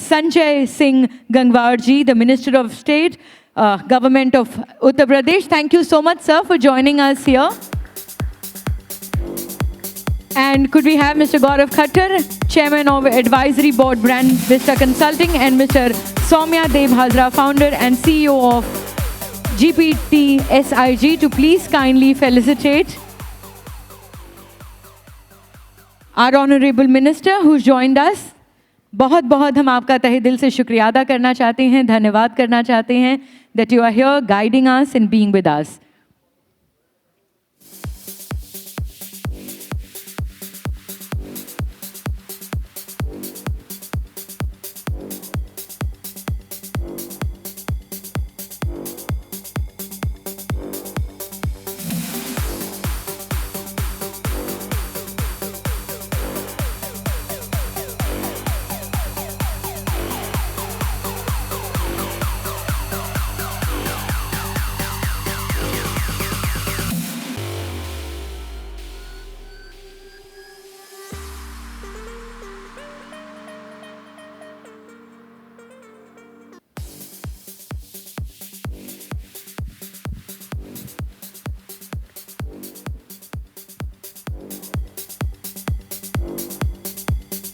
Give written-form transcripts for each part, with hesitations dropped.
Sanjay Singh Gangwar ji, the Minister of State, Government of Uttar Pradesh. Thank you so much, sir, for joining us here. And could we have Mr. Gaurav Khattar, Chairman of Advisory Board Brand Vista Consulting, and Mr. Soumya Dev Hazra, Founder and CEO of GPT SIG, to please kindly felicitate our Honorable Minister who joined us. बहुत बहुत हम आपका तहे दिल से शुक्रिया अदा करना चाहते हैं, धन्यवाद करना चाहते हैं that you are here guiding us and being with us.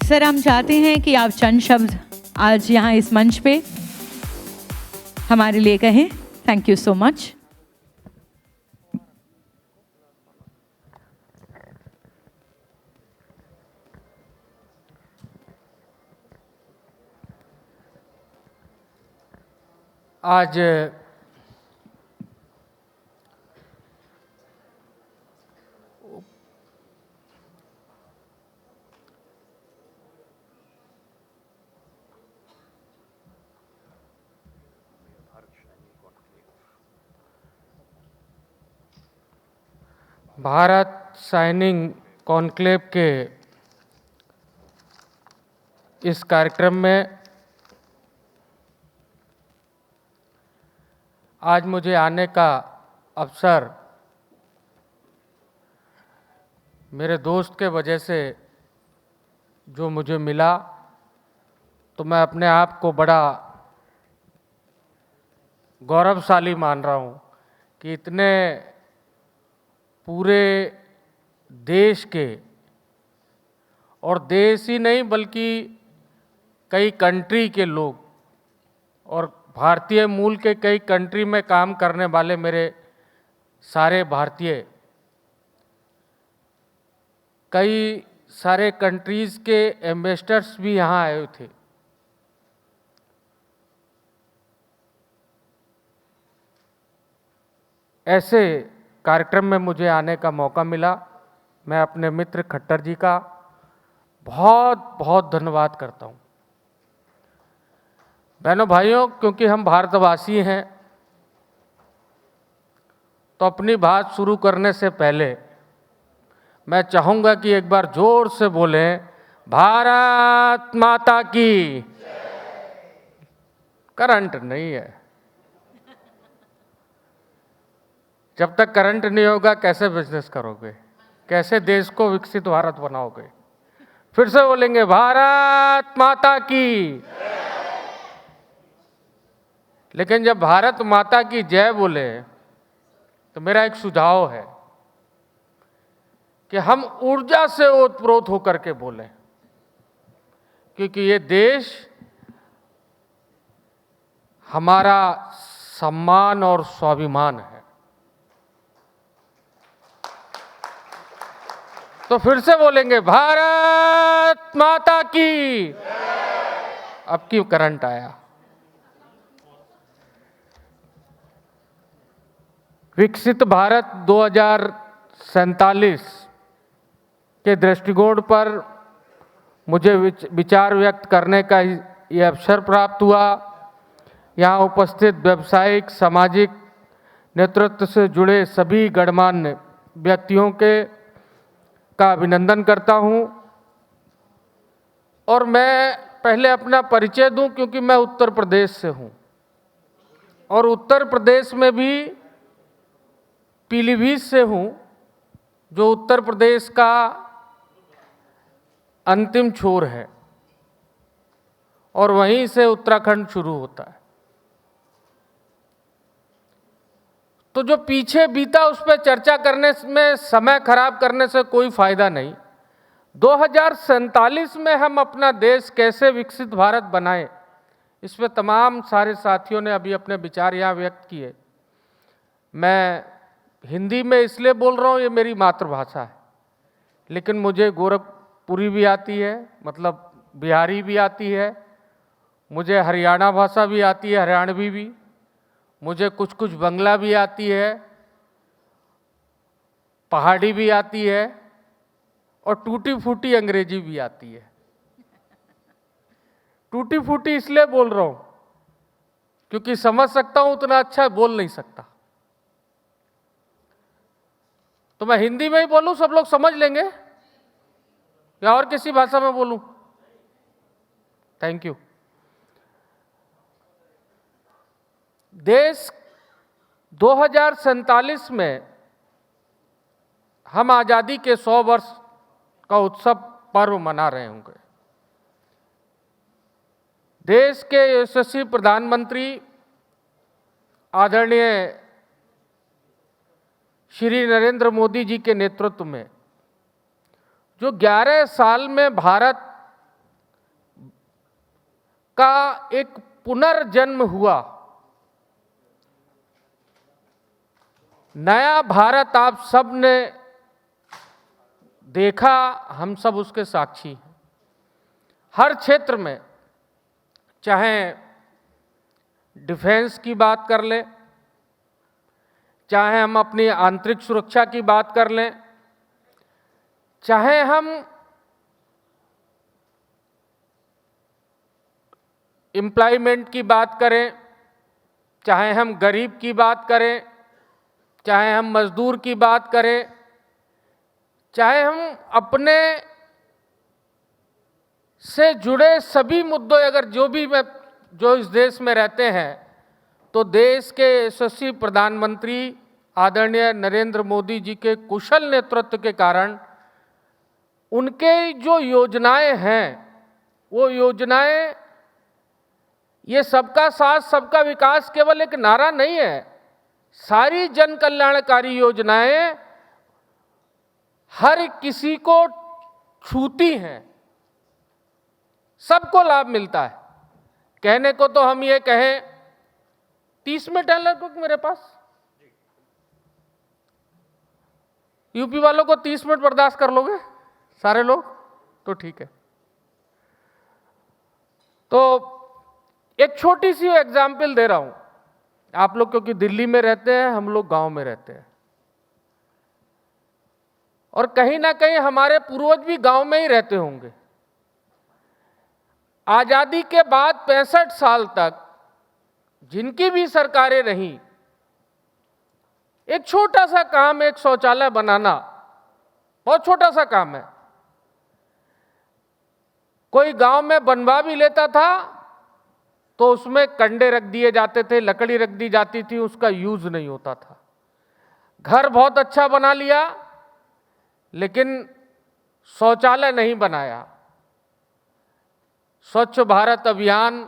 Sir, हम चाहते हैं कि आप चंद शब्द आज यहाँ इस मंच पे हमारे लिए कहें. Thank you so much. आज भारत शाइनिंग कॉन्क्लेव के इस कार्यक्रम में आज मुझे आने का अवसर मेरे दोस्त के वजह से जो मुझे मिला, तो मैं अपने आप को बड़ा गौरवशाली मान रहा हूँ कि इतने पूरे देश के, और देश ही नहीं बल्कि कई कंट्री के लोग और भारतीय मूल के कई कंट्री में काम करने वाले मेरे सारे भारतीय, कई सारे कंट्रीज़ के एम्बेसडर्स भी यहाँ आए थे. ऐसे कार्यक्रम में मुझे आने का मौका मिला. मैं अपने मित्र खट्टर जी का बहुत बहुत धन्यवाद करता हूँ. बहनों भाइयों, क्योंकि हम भारतवासी हैं, तो अपनी बात शुरू करने से पहले मैं चाहूँगा कि एक बार जोर से बोलें, भारत माता की. करंट नहीं है. जब तक करंट नहीं होगा कैसे बिजनेस करोगे, कैसे देश को विकसित भारत बनाओगे. फिर से बोलेंगे, भारत माता की. लेकिन जब भारत माता की जय बोले तो मेरा एक सुझाव है कि हम ऊर्जा से ओतप्रोत होकर के बोलें, क्योंकि ये देश हमारा सम्मान और स्वाभिमान है. तो फिर से बोलेंगे, भारत माता की. अब क्यों करंट आया. विकसित भारत 2047 के दृष्टिकोण पर मुझे विचार व्यक्त करने का ये अवसर प्राप्त हुआ. यहाँ उपस्थित व्यावसायिक, सामाजिक नेतृत्व से जुड़े सभी गणमान्य व्यक्तियों का अभिनंदन करता हूँ. और मैं पहले अपना परिचय दूं, क्योंकि मैं उत्तर प्रदेश से हूँ और उत्तर प्रदेश में भी पीलीभीत से हूँ, जो उत्तर प्रदेश का अंतिम छोर है. और वहीं से उत्तराखंड शुरू होता है। तो जो पीछे बीता उस पर चर्चा करने में समय खराब करने से कोई फायदा नहीं। 2047 में हम अपना देश कैसे विकसित भारत बनाएं, इस पे तमाम सारे साथियों ने अभी अपने विचार यहाँ व्यक्त किए। मैं हिंदी में इसलिए बोल रहा हूँ, ये मेरी मातृभाषा है, लेकिन मुझे गोरखपुरी भी आती है, मतलब बिहारी भी आती है, मुझे हरियाणा भाषा भी आती है, हरियाणवी भी, मुझे कुछ कुछ बंगला भी आती है, पहाड़ी भी आती है और टूटी फूटी अंग्रेजी भी आती है। टूटी फूटी इसलिए बोल रहा हूं क्योंकि समझ सकता हूं, उतना अच्छा बोल नहीं सकता। तो मैं हिंदी में ही बोलूं, सब लोग समझ लेंगे, या और किसी भाषा में बोलूं? Thank you. देश 2047 में हम आज़ादी के 100 वर्ष का उत्सव पर्व मना रहे होंगे। देश के यशस्वी प्रधानमंत्री आदरणीय श्री नरेंद्र मोदी जी के नेतृत्व में जो 11 साल में भारत का एक पुनर्जन्म हुआ, नया भारत आप सब ने देखा, हम सब उसके साक्षी हैं। हर क्षेत्र में, चाहे डिफेंस की बात कर लें, चाहे हम अपनी आंतरिक सुरक्षा की बात कर लें, चाहे हम एम्प्लॉयमेंट की बात करें, चाहे हम गरीब की बात करें, चाहे हम मजदूर की बात करें, चाहे हम अपने से जुड़े सभी मुद्दों, अगर जो इस देश में रहते हैं, तो देश के यशस्वी प्रधानमंत्री आदरणीय नरेंद्र मोदी जी के कुशल नेतृत्व के कारण उनके जो योजनाएं हैं, वो योजनाएं, ये सबका साथ सबका विकास केवल एक नारा नहीं है। सारी जन कल्याणकारी योजनाएं हर किसी को छूती हैं, सबको लाभ मिलता है। कहने को तो हम ये कहें, 30 मिनट है लगभग मेरे पास, यूपी वालों को 30 मिनट बर्दाश्त कर लोगे सारे लोग? तो ठीक है। तो एक छोटी सी एग्जाम्पल दे रहा हूं। आप लोग क्योंकि दिल्ली में रहते हैं, हम लोग गांव में रहते हैं, और कहीं ना कहीं हमारे पूर्वज भी गांव में ही रहते होंगे। आजादी के बाद 65 साल तक जिनकी भी सरकारें रहीं, एक छोटा सा काम, एक शौचालय बनाना, बहुत छोटा सा काम है। कोई गांव में बनवा भी लेता था तो उसमें कंडे रख दिए जाते थे, लकड़ी रख दी जाती थी, उसका यूज नहीं होता था। घर बहुत अच्छा बना लिया, लेकिन शौचालय नहीं बनाया। स्वच्छ भारत अभियान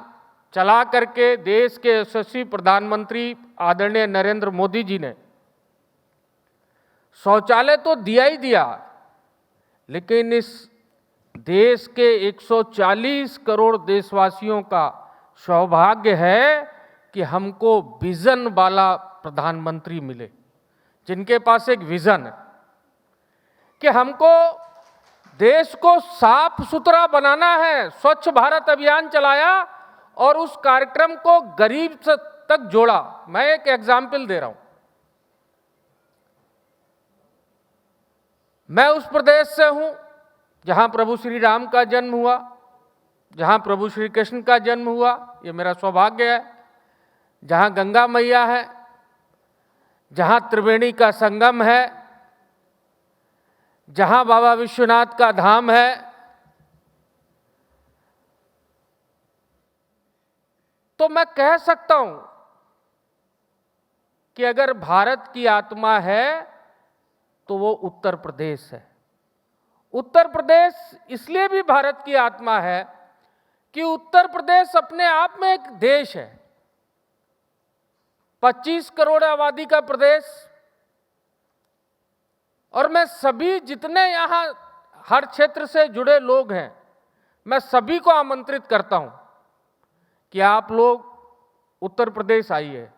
चला करके देश के यशस्वी प्रधानमंत्री आदरणीय नरेंद्र मोदी जी ने शौचालय तो दिया ही दिया, लेकिन इस देश के 140 करोड़ देशवासियों का सौभाग्य है कि हमको विजन वाला प्रधानमंत्री मिले, जिनके पास एक विजन है कि हमको देश को साफ सुथरा बनाना है। स्वच्छ भारत अभियान चलाया और उस कार्यक्रम को गरीब तक जोड़ा। मैं एक एग्जाम्पल दे रहा हूं। मैं उस प्रदेश से हूं जहां प्रभु श्री राम का जन्म हुआ, जहां प्रभु श्री कृष्ण का जन्म हुआ, ये मेरा सौभाग्य है। जहां गंगा मैया है, जहां त्रिवेणी का संगम है, जहां बाबा विश्वनाथ का धाम है। तो मैं कह सकता हूं कि अगर भारत की आत्मा है तो वो उत्तर प्रदेश है। उत्तर प्रदेश इसलिए भी भारत की आत्मा है कि उत्तर प्रदेश अपने आप में एक देश है। 25 करोड़ आबादी का प्रदेश, और मैं सभी जितने यहां हर क्षेत्र से जुड़े लोग हैं, मैं सभी को आमंत्रित करता हूं कि आप लोग उत्तर प्रदेश आइए।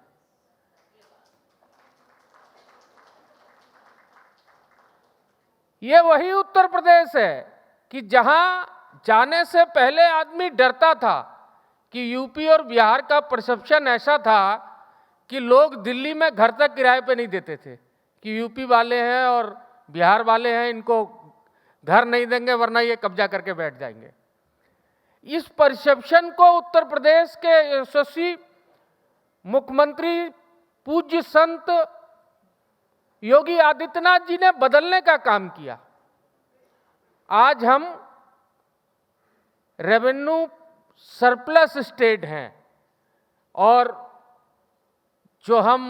ये वही उत्तर प्रदेश है कि जहां जाने से पहले आदमी डरता था कि यूपी और बिहार का परसेप्शन ऐसा था कि लोग दिल्ली में घर तक किराए पे नहीं देते थे कि यूपी वाले हैं और बिहार वाले हैं, इनको घर नहीं देंगे वरना ये कब्जा करके बैठ जाएंगे। इस परसेप्शन को उत्तर प्रदेश के यशस्वी मुख्यमंत्री पूज्य संत योगी आदित्यनाथ जी ने बदलने का काम किया। आज हम रेवेन्यू सरप्लस स्टेट हैं और जो हम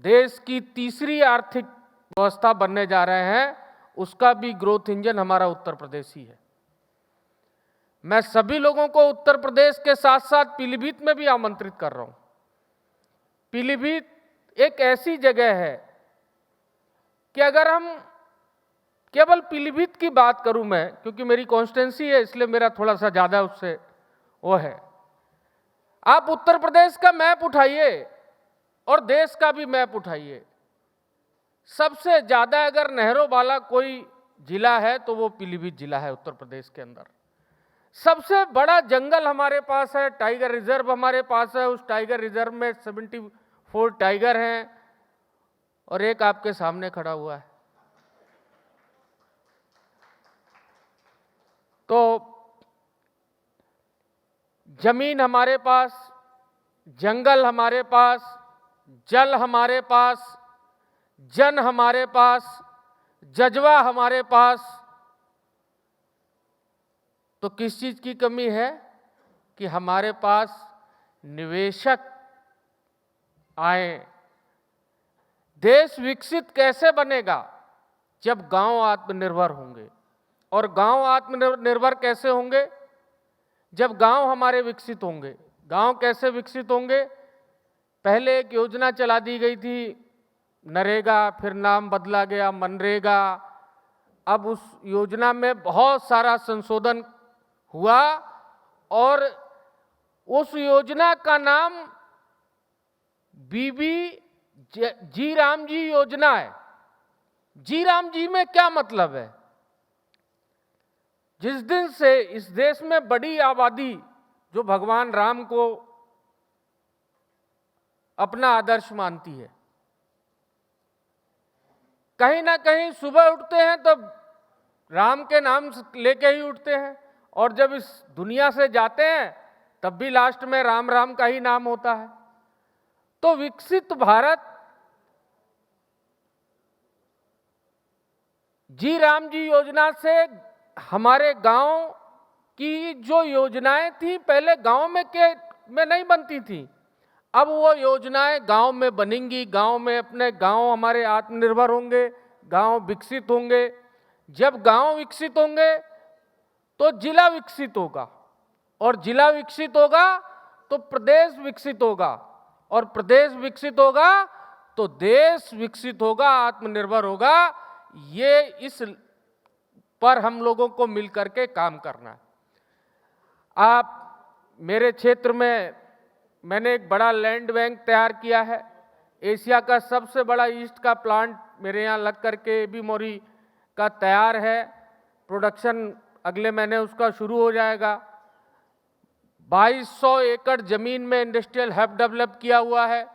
देश की तीसरी आर्थिक व्यवस्था बनने जा रहे हैं, उसका भी ग्रोथ इंजन हमारा उत्तर प्रदेश ही है। मैं सभी लोगों को उत्तर प्रदेश के साथ साथ पीलीभीत में भी आमंत्रित कर रहा हूं। पीलीभीत एक ऐसी जगह है कि अगर हम केवल पीलीभीत की बात करूं मैं, क्योंकि मेरी कॉन्स्टिट्यूंसी है इसलिए मेरा थोड़ा सा ज्यादा उससे वो है। आप उत्तर प्रदेश का मैप उठाइए और देश का भी मैप उठाइए, सबसे ज्यादा अगर नहरों वाला कोई जिला है तो वो पीलीभीत जिला है उत्तर प्रदेश के अंदर। सबसे बड़ा जंगल हमारे पास है, टाइगर रिजर्व हमारे पास है। उस टाइगर रिजर्व में 74 टाइगर हैं और एक आपके सामने खड़ा हुआ है। तो जमीन हमारे पास, जंगल हमारे पास, जल हमारे पास, जन हमारे पास, जज्बा हमारे पास, तो किस चीज की कमी है कि हमारे पास निवेशक आए। देश विकसित कैसे बनेगा? जब गांव आत्मनिर्भर होंगे। और गांव आत्मनिर्भर कैसे होंगे? जब गांव हमारे विकसित होंगे। गांव कैसे विकसित होंगे? पहले एक योजना चला दी गई थी नरेगा, फिर नाम बदला गया मनरेगा। अब उस योजना में बहुत सारा संशोधन हुआ और उस योजना का नाम बीबी जी राम जी योजना है। जी राम जी में क्या मतलब है? जिस दिन से इस देश में बड़ी आबादी जो भगवान राम को अपना आदर्श मानती है, कहीं ना कहीं सुबह उठते हैं तो राम के नाम लेके ही उठते हैं, और जब इस दुनिया से जाते हैं तब भी लास्ट में राम राम का ही नाम होता है। तो विकसित भारत जी राम जी योजना से हमारे गांव की जो योजनाएं थी पहले गांव में नहीं बनती थी, अब वो योजनाएं गांव में बनेंगी। गांव में अपने गांव हमारे आत्मनिर्भर होंगे, गांव विकसित होंगे। जब गांव विकसित होंगे तो जिला विकसित होगा, और जिला विकसित होगा तो प्रदेश विकसित होगा, और प्रदेश विकसित होगा तो देश विकसित होगा, आत्मनिर्भर होगा। ये इस पर हम लोगों को मिलकर के काम करना है। आप मेरे क्षेत्र में मैंने एक बड़ा लैंड बैंक तैयार किया है। एशिया का सबसे बड़ा ईस्ट का प्लांट मेरे यहाँ लग करके भी मोरी का तैयार है। प्रोडक्शन अगले महीने उसका शुरू हो जाएगा। 2200 एकड़ जमीन में इंडस्ट्रियल हब डेवलप किया हुआ है।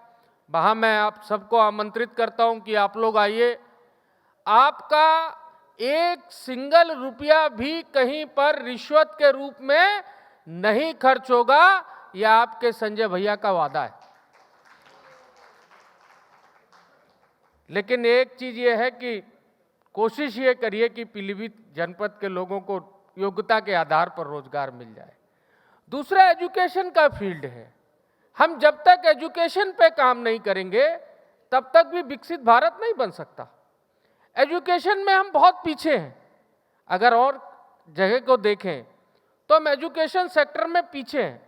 वहाँ मैं आप सबको आमंत्रित करता हूँ कि आप लोग आइए। आपका एक सिंगल रुपया भी कहीं पर रिश्वत के रूप में नहीं खर्च होगा, यह आपके संजय भैया का वादा है। लेकिन एक चीज ये है कि कोशिश ये करिए कि पीलीभीत जनपद के लोगों को योग्यता के आधार पर रोजगार मिल जाए। दूसरा एजुकेशन का फील्ड है। हम जब तक एजुकेशन पे काम नहीं करेंगे तब तक भी विकसित भारत नहीं बन सकता। एजुकेशन में हम बहुत पीछे हैं। अगर और जगह को देखें तो हम एजुकेशन सेक्टर में पीछे हैं।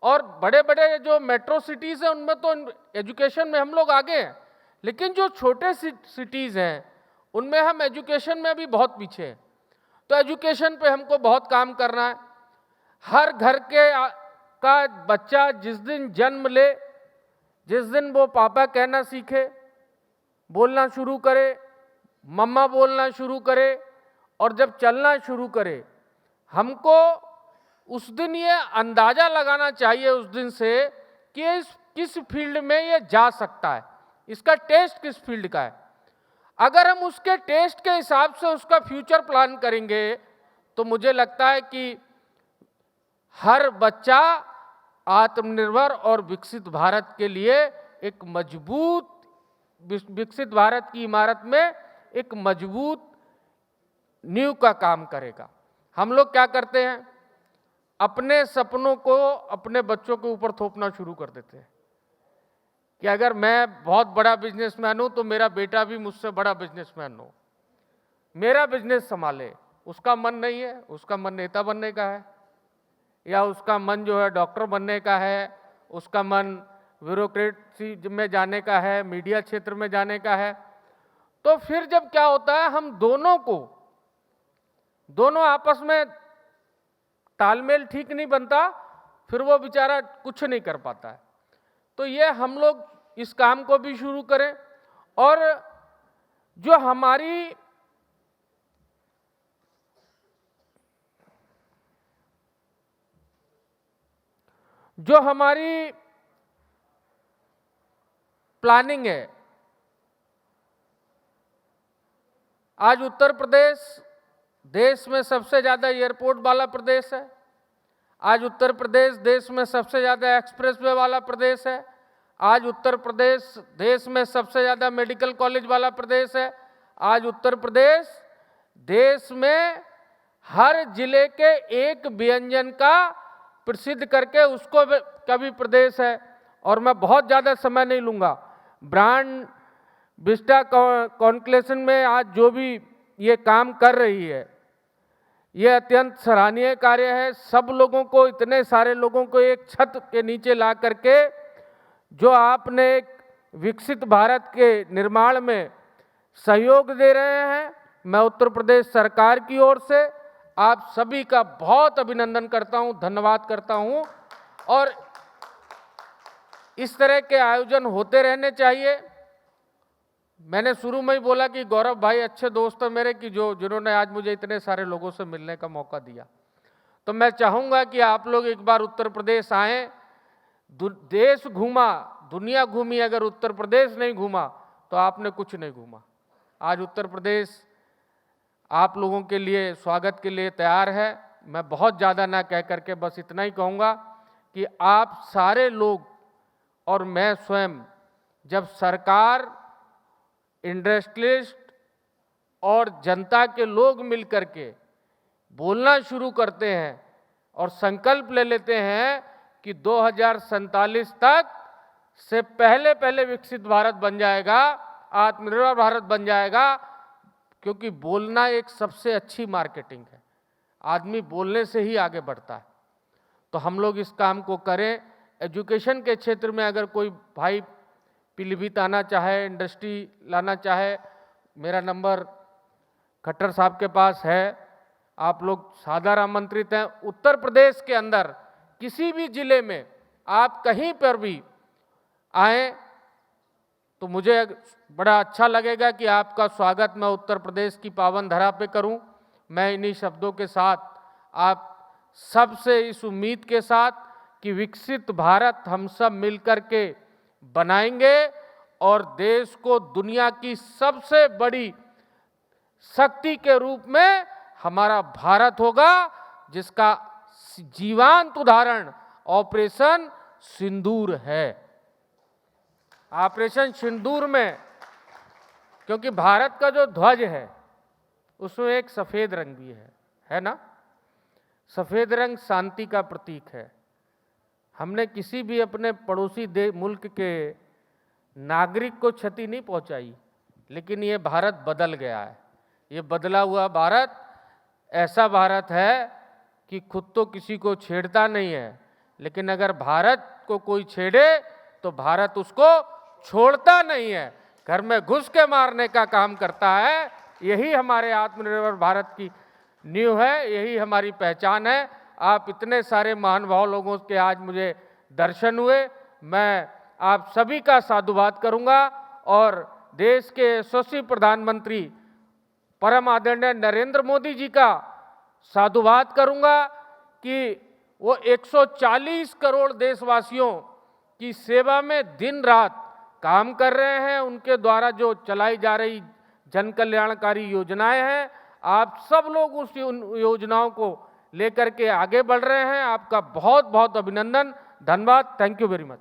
और बड़े बड़े जो मेट्रो सिटीज़ हैं उनमें तो एजुकेशन में हम लोग आगे हैं, लेकिन जो छोटे सिटीज़ हैं उनमें हम एजुकेशन में अभी बहुत पीछे हैं। तो एजुकेशन पे हमको बहुत काम करना है। हर घर का बच्चा जिस दिन जन्म ले, जिस दिन वो पापा कहना सीखे, बोलना शुरू करे, मम्मा बोलना शुरू करे और जब चलना शुरू करे, हमको उस दिन ये अंदाज़ा लगाना चाहिए उस दिन से कि इस किस फील्ड में ये जा सकता है, इसका टेस्ट किस फील्ड का है। अगर हम उसके टेस्ट के हिसाब से उसका फ्यूचर प्लान करेंगे तो मुझे लगता है कि हर बच्चा आत्मनिर्भर और विकसित भारत के लिए एक मजबूत, विकसित भारत की इमारत में एक मजबूत नींव का काम करेगा। हम लोग क्या करते हैं, अपने सपनों को अपने बच्चों के ऊपर थोपना शुरू कर देते हैं कि अगर मैं बहुत बड़ा बिजनेसमैन हूं तो मेरा बेटा भी मुझसे बड़ा बिजनेसमैन हो, मेरा बिजनेस संभाले। उसका मन नहीं है, उसका मन नेता बनने का है, या उसका मन जो है डॉक्टर बनने का है, उसका मन ब्यूरोक्रेसी में जाने का है, मीडिया क्षेत्र में जाने का है। तो फिर जब क्या होता है, हम दोनों आपस में तालमेल ठीक नहीं बनता, फिर वो बेचारा कुछ नहीं कर पाता है। तो ये हम लोग इस काम को भी शुरू करें। और जो हमारी प्लानिंग है, आज उत्तर प्रदेश देश में सबसे ज़्यादा एयरपोर्ट वाला प्रदेश है। आज उत्तर प्रदेश देश में सबसे ज़्यादा एक्सप्रेसवे वाला प्रदेश है। आज उत्तर प्रदेश देश में सबसे ज़्यादा मेडिकल कॉलेज वाला प्रदेश है। आज उत्तर प्रदेश देश में हर जिले के एक व्यंजन का प्रसिद्ध करके उसको का भी प्रदेश है। और मैं बहुत ज़्यादा समय नहीं लूँगा, ब्रांड विस्टा कॉन्क्लेशन में आज जो भी ये काम कर रही है, ये अत्यंत सराहनीय कार्य है। सब लोगों को, इतने सारे लोगों को एक छत के नीचे ला करके जो आपने एक विकसित भारत के निर्माण में सहयोग दे रहे हैं, मैं उत्तर प्रदेश सरकार की ओर से आप सभी का बहुत अभिनंदन करता हूं, धन्यवाद करता हूं। और इस तरह के आयोजन होते रहने चाहिए। मैंने शुरू में ही बोला कि गौरव भाई अच्छे दोस्त हैं मेरे, कि जिन्होंने आज मुझे इतने सारे लोगों से मिलने का मौका दिया। तो मैं चाहूँगा कि आप लोग एक बार उत्तर प्रदेश आएँ। देश घूमा, दुनिया घूमी, अगर उत्तर प्रदेश नहीं घूमा तो आपने कुछ नहीं घूमा। आज उत्तर प्रदेश आप लोगों के लिए स्वागत के लिए तैयार है। मैं बहुत ज़्यादा ना कह करके बस इतना ही कहूँगा कि आप सारे लोग और मैं स्वयं, जब सरकार, इंडस्ट्रियलिस्ट और जनता के लोग मिल करके बोलना शुरू करते हैं और संकल्प ले लेते हैं कि 2047 तक से पहले विकसित भारत बन जाएगा, आत्मनिर्भर भारत बन जाएगा, क्योंकि बोलना एक सबसे अच्छी मार्केटिंग है। आदमी बोलने से ही आगे बढ़ता है। तो हम लोग इस काम को करें। एजुकेशन के क्षेत्र में अगर कोई भाई पीलीभीत आना चाहे, इंडस्ट्री लाना चाहे, मेरा नंबर खट्टर साहब के पास है। आप लोग सादर आमंत्रित हैं। उत्तर प्रदेश के अंदर किसी भी जिले में आप कहीं पर भी आएँ तो मुझे बड़ा अच्छा लगेगा कि आपका स्वागत मैं उत्तर प्रदेश की पावन धरा पे करूं। मैं इन्हीं शब्दों के साथ आप सबसे इस उम्मीद के साथ कि विकसित भारत हम सब मिलकर के बनाएंगे और देश को दुनिया की सबसे बड़ी शक्ति के रूप में हमारा भारत होगा, जिसका जीवंत उदाहरण ऑपरेशन सिंदूर है। ऑपरेशन सिंदूर में, क्योंकि भारत का जो ध्वज है उसमें एक सफ़ेद रंग भी है ना। सफ़ेद रंग शांति का प्रतीक है। हमने किसी भी अपने पड़ोसी मुल्क के नागरिक को क्षति नहीं पहुंचाई, लेकिन ये भारत बदल गया है। ये बदला हुआ भारत ऐसा भारत है कि खुद तो किसी को छेड़ता नहीं है, लेकिन अगर भारत को कोई छेड़े तो भारत उसको छोड़ता नहीं है, घर में घुस के मारने का काम करता है। यही हमारे आत्मनिर्भर भारत की नींव है, यही हमारी पहचान है। आप इतने सारे महानुभाव लोगों के आज मुझे दर्शन हुए, मैं आप सभी का साधुवाद करूंगा और देश के यशस्वी प्रधानमंत्री परम आदरणीय नरेंद्र मोदी जी का साधुवाद करूंगा कि वो 140 करोड़ देशवासियों की सेवा में दिन रात काम कर रहे हैं। उनके द्वारा जो चलाई जा रही जन कल्याणकारी योजनाएं हैं, आप सब लोग उस योजनाओं को लेकर के आगे बढ़ रहे हैं। आपका बहुत बहुत अभिनंदन, धन्यवाद, थैंक यू वेरी मच।